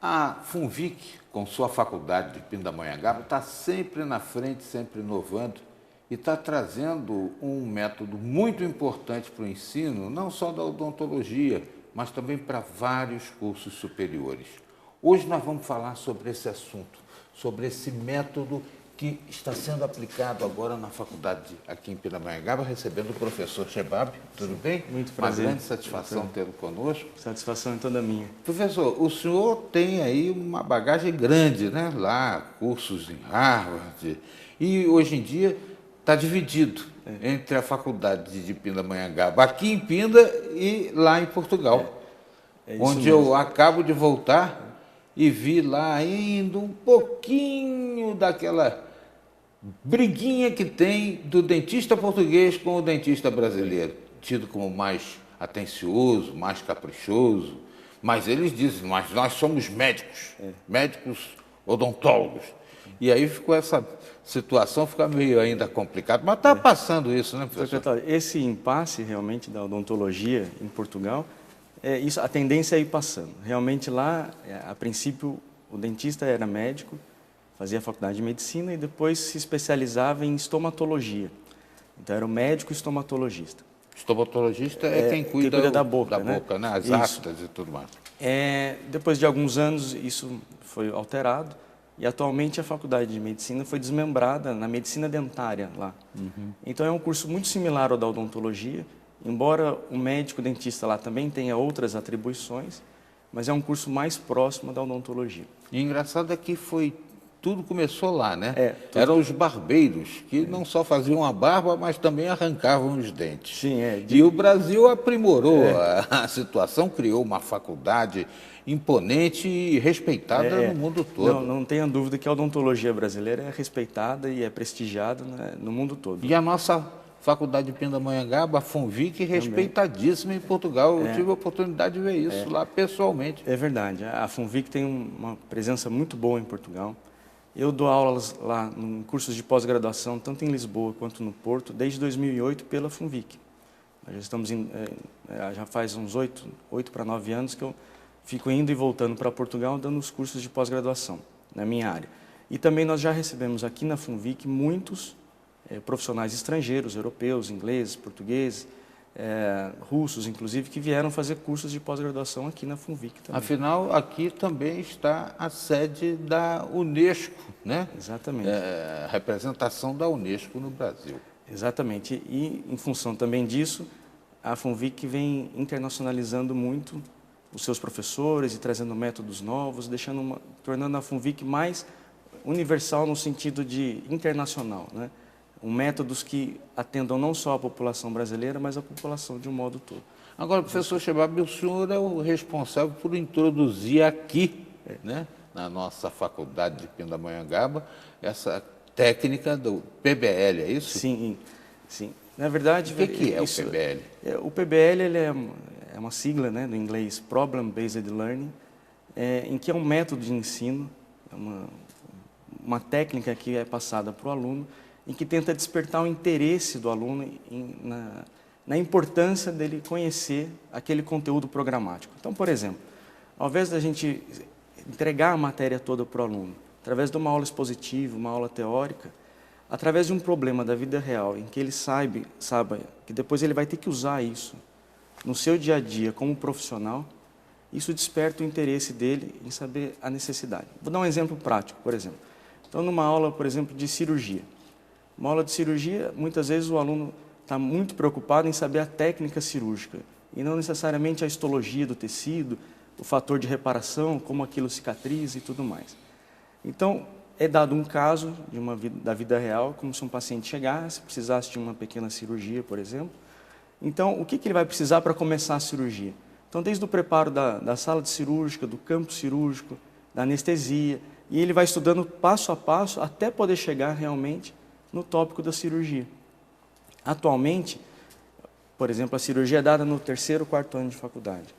A Funvic, com sua faculdade de Pindamonhangaba, está sempre na frente, sempre inovando e está trazendo um método muito importante para o ensino, não só da odontologia, mas também para vários cursos superiores. Hoje nós vamos falar sobre esse assunto, sobre esse método que está sendo aplicado agora na faculdade aqui em Pindamonhangaba, recebendo o professor Shebab. Tudo bem? Muito prazer. Uma grande satisfação tê-lo conosco. Satisfação é toda minha. Professor, o senhor tem aí uma bagagem grande, né? Lá, cursos em Harvard, e hoje em dia está dividido entre a faculdade de Pindamonhangaba, aqui em Pinda e lá em Portugal, onde mesmo. eu acabo de voltar e vi lá ainda um pouquinho daquela briguinha que tem do dentista português com o dentista brasileiro, tido como mais atencioso, mais caprichoso, mas eles dizem, mas nós somos médicos, médicos odontólogos. E aí ficou essa situação, fica meio ainda complicado, mas está passando isso, né, professor? Esse impasse realmente da odontologia em Portugal, a tendência é ir passando. Realmente lá, a princípio, o dentista era médico, fazia a faculdade de medicina e depois se especializava em estomatologia. Então era o médico estomatologista. Estomatologista é quem cuida da boca, né? As Isso. aftas e tudo mais. Depois de alguns anos isso foi alterado e atualmente a faculdade de medicina foi desmembrada na medicina dentária lá. Então é um curso muito similar ao da odontologia, embora o médico dentista lá também tenha outras atribuições, mas é um curso mais próximo da odontologia. E engraçado é que tudo começou lá, né? Eram os barbeiros, que não só faziam a barba, mas também arrancavam os dentes. Sim, E o Brasil aprimorou a situação, criou uma faculdade imponente e respeitada no mundo todo. Não tenha dúvida que a odontologia brasileira é respeitada e é prestigiada, né, no mundo todo. E a nossa faculdade de Pindamonhangaba, a Funvic, respeitadíssima em Portugal. Eu tive a oportunidade de ver isso lá pessoalmente. É verdade. A Funvic tem uma presença muito boa em Portugal. Eu dou aulas lá em cursos de pós-graduação, tanto em Lisboa quanto no Porto, desde 2008 pela Funvic. Nós já estamos já faz uns 8 para 9 anos que eu fico indo e voltando para Portugal dando os cursos de pós-graduação na minha área. E também nós já recebemos aqui na Funvic muitos profissionais estrangeiros, europeus, ingleses, portugueses, russos, inclusive, que vieram fazer cursos de pós-graduação aqui na Funvic também. Afinal, aqui também está a sede da Unesco, né? Exatamente. A representação da Unesco no Brasil. Exatamente. E, em função também disso, a Funvic vem internacionalizando muito os seus professores e trazendo métodos novos, tornando a Funvic mais universal no sentido de internacional, né? Métodos que atendam não só a população brasileira, mas a população de um modo todo. Agora, professor Shebab, o senhor é o responsável por introduzir aqui, né, na nossa faculdade de Pindamonhangaba, essa técnica do PBL, é isso? Sim. Na verdade... O que é o PBL? O PBL ele é uma sigla, né, do inglês Problem Based Learning, em que é um método de ensino, uma técnica que é passada para o aluno, em que tenta despertar o interesse do aluno na importância dele conhecer aquele conteúdo programático. Então, por exemplo, ao invés da gente entregar a matéria toda para o aluno, através de uma aula expositiva, uma aula teórica, através de um problema da vida real, em que ele saiba que depois ele vai ter que usar isso no seu dia a dia como profissional, isso desperta o interesse dele em saber a necessidade. Vou dar um exemplo prático, por exemplo. Então, numa aula, por exemplo, de cirurgia. Uma aula de cirurgia, muitas vezes o aluno está muito preocupado em saber a técnica cirúrgica e não necessariamente a histologia do tecido, o fator de reparação, como aquilo cicatriza e tudo mais. Então, é dado um caso da vida real, como se um paciente chegasse, precisasse de uma pequena cirurgia, por exemplo. Então, o que ele vai precisar para começar a cirurgia? Então, desde o preparo da sala de cirúrgica, do campo cirúrgico, da anestesia, e ele vai estudando passo a passo até poder chegar realmente no tópico da cirurgia. Atualmente, por exemplo, a cirurgia é dada no 3º, 4º ano de faculdade.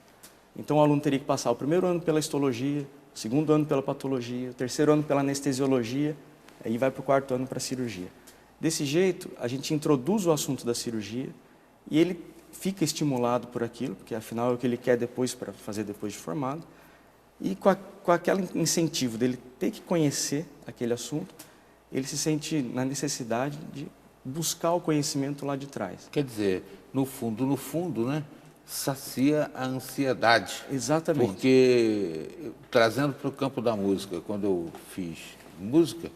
Então, o aluno teria que passar o 1º ano pela histologia, o 2º ano pela patologia, o 3º ano pela anestesiologia, aí vai para o 4º ano para a cirurgia. Desse jeito, a gente introduz o assunto da cirurgia e ele fica estimulado por aquilo, porque afinal é o que ele quer depois para fazer depois de formado, E com aquele incentivo dele ter que conhecer aquele assunto, ele se sente na necessidade de buscar o conhecimento lá de trás. Quer dizer, no fundo, né, sacia a ansiedade. Exatamente. Porque, trazendo para o campo da música, quando eu fiz música,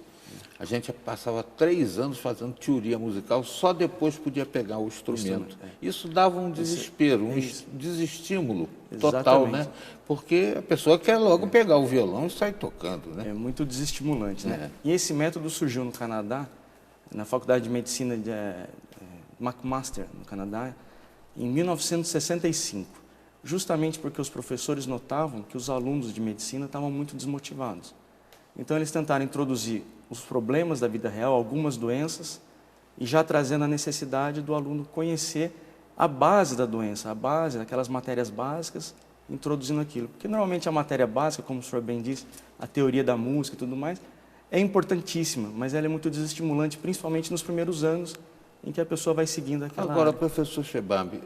a gente passava 3 anos fazendo teoria musical, só depois podia pegar o instrumento. Isso dava um desespero, um desestímulo total, né? Porque a pessoa quer logo pegar o violão e sair tocando, né? É muito desestimulante, né? E esse método surgiu no Canadá, na Faculdade de Medicina de McMaster, no Canadá, em 1965, justamente porque os professores notavam que os alunos de medicina estavam muito desmotivados. Então, eles tentaram introduzir os problemas da vida real, algumas doenças, e já trazendo a necessidade do aluno conhecer a base da doença, a base daquelas matérias básicas, introduzindo aquilo. Porque, normalmente, a matéria básica, como o senhor bem disse, a teoria da música e tudo mais, é importantíssima, mas ela é muito desestimulante, principalmente nos primeiros anos em que a pessoa vai seguindo aquela Agora, área. professor Shebambi,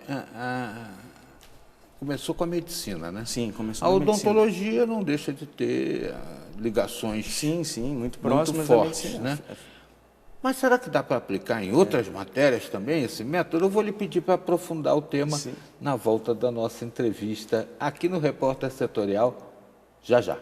começou com a medicina, né? Sim, começou A na medicina. odontologia não deixa de ter ligações Sim, muito próximas fortes, da medicina. né? Mas será que dá para aplicar em outras matérias também esse método? Eu vou lhe pedir para aprofundar o tema na volta da nossa entrevista aqui no Repórter Setorial, já já.